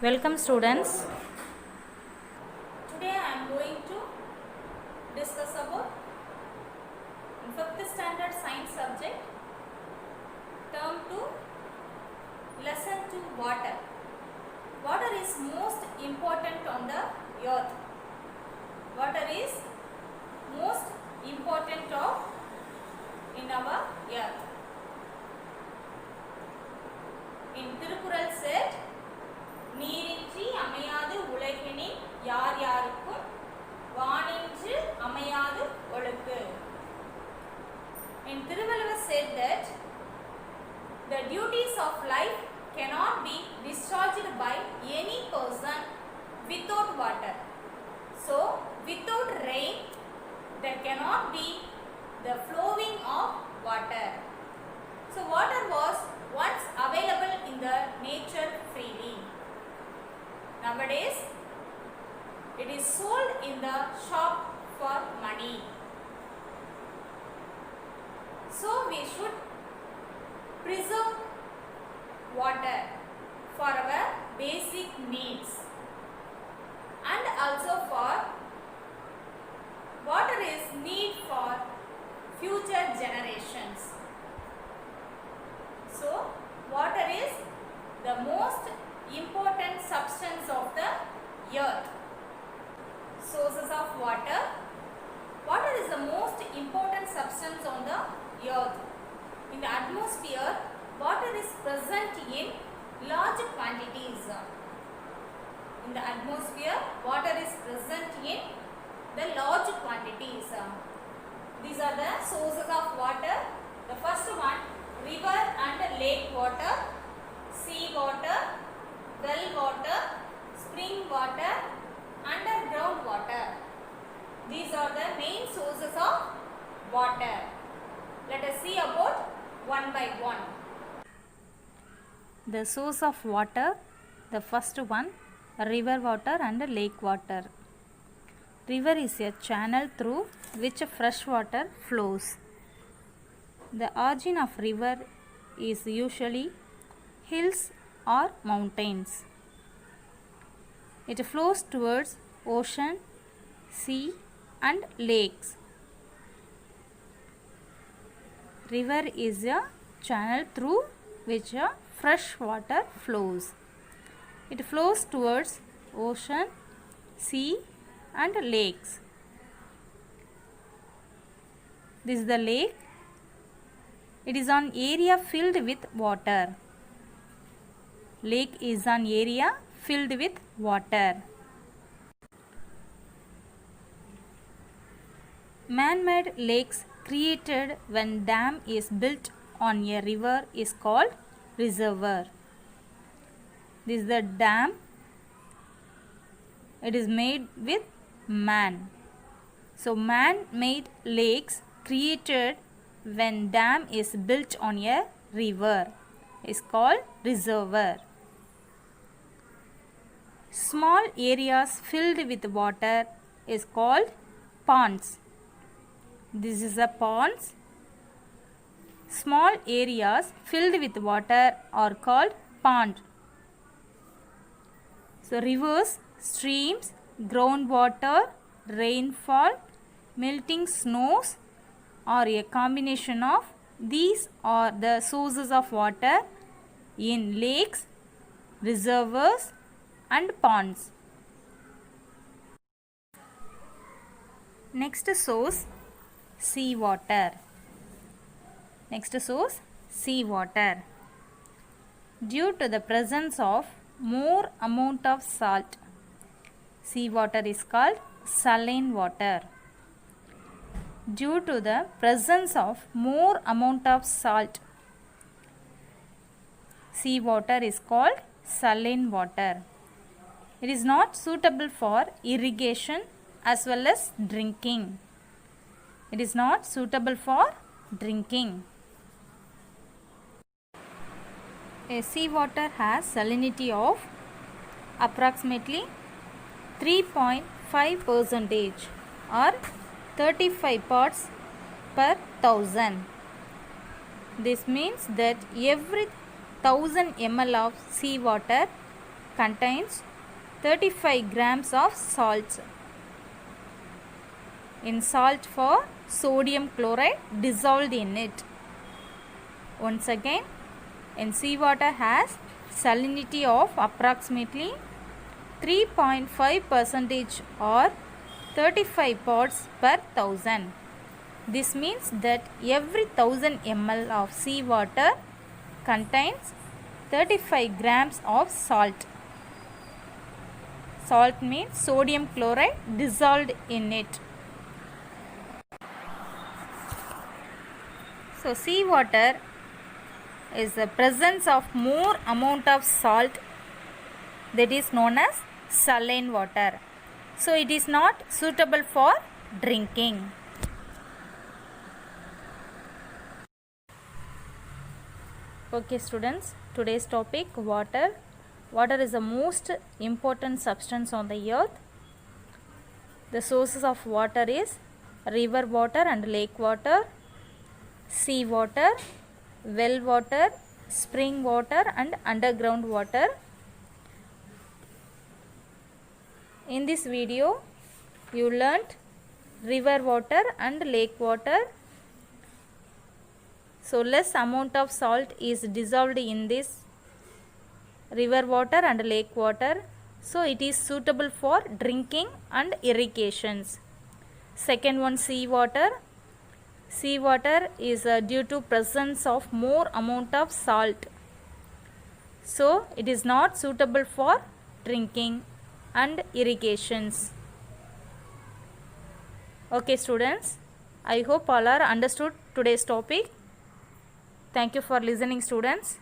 Welcome students. Today I am going to discuss about 5th standard science subject term 2 lesson 2 water. Water is most important on the earth. Water is most important in our earth. In Tirukural said, நீரின்றி அமையாது உலகினில் யார் யாருக்கும் வானின்று அமையாது ஒழுக்கு. And Thiruvalluvar said that the duties of life cannot be discharged by any person without water. So, without rain, there cannot be the flowing of water. So, water was once available in the nature freely. Nowadays, it is sold in the shop for money. So, we should preserve water for our basic needs, and also for water is need for future generations. So, water is the most important substance of the earth. Sources of water. Water is the most important substance on the earth. In the atmosphere, water is present in large quantities. In the atmosphere, water is present in the large quantities. These are the sources of water. The first one, river and lake water, sea water, well water, spring water, underground water. These are the main sources of water. Let us see about one by one. The source of water, the first one, river water and lake water. River is a channel through which fresh water flows. The origin of river is usually hills or mountains. It flows towards ocean, sea and lakes. River is a channel through which fresh water flows. It flows towards ocean, sea and lakes. This is the lake. It is an area filled with water. Lake is an area filled with water. Man-made lakes created when dam is built on a river is called reservoir. This is the dam. It is made with man. So, man-made lakes created when dam is built on a river is called reservoir. Small areas filled with water is called ponds. This is a ponds. Small areas filled with water are called pond. So, rivers, streams, groundwater, rainfall, melting snows are a combination of these are the sources of water in lakes, reservoirs and ponds. Next source, sea water. Next source, sea water. Due to the presence of more amount of salt, sea water is called saline water. Due to the presence of more amount of salt, sea water is called saline water. It is not suitable for irrigation as well as drinking. It is not suitable for drinking. A sea water has salinity of approximately 3.5% or 35 parts per 1000. This means that every 1000 ml of sea water contains 35 grams of salt. In salt for sodium chloride dissolved in it. Once again, in seawater has salinity of approximately 3.5% or 35 parts per thousand. This means that every 1000 ml of seawater contains 35 grams of salt. Salt means sodium chloride dissolved in it. So seawater is the presence of more amount of salt, that is known as saline water. So it is not suitable for drinking. Okay students, today's topic water. Water is the most important substance on the earth. The sources of water is river water and lake water, sea water, well water, spring water and underground water. In this video, you learnt river water and lake water. So less amount of salt is dissolved in this river water and lake water. So it is suitable for drinking and irrigations. Second one, sea water. Sea water is due to presence of more amount of salt. So it is not suitable for drinking and irrigations. Okay students, I hope all are understood today's topic. Thank you for listening students.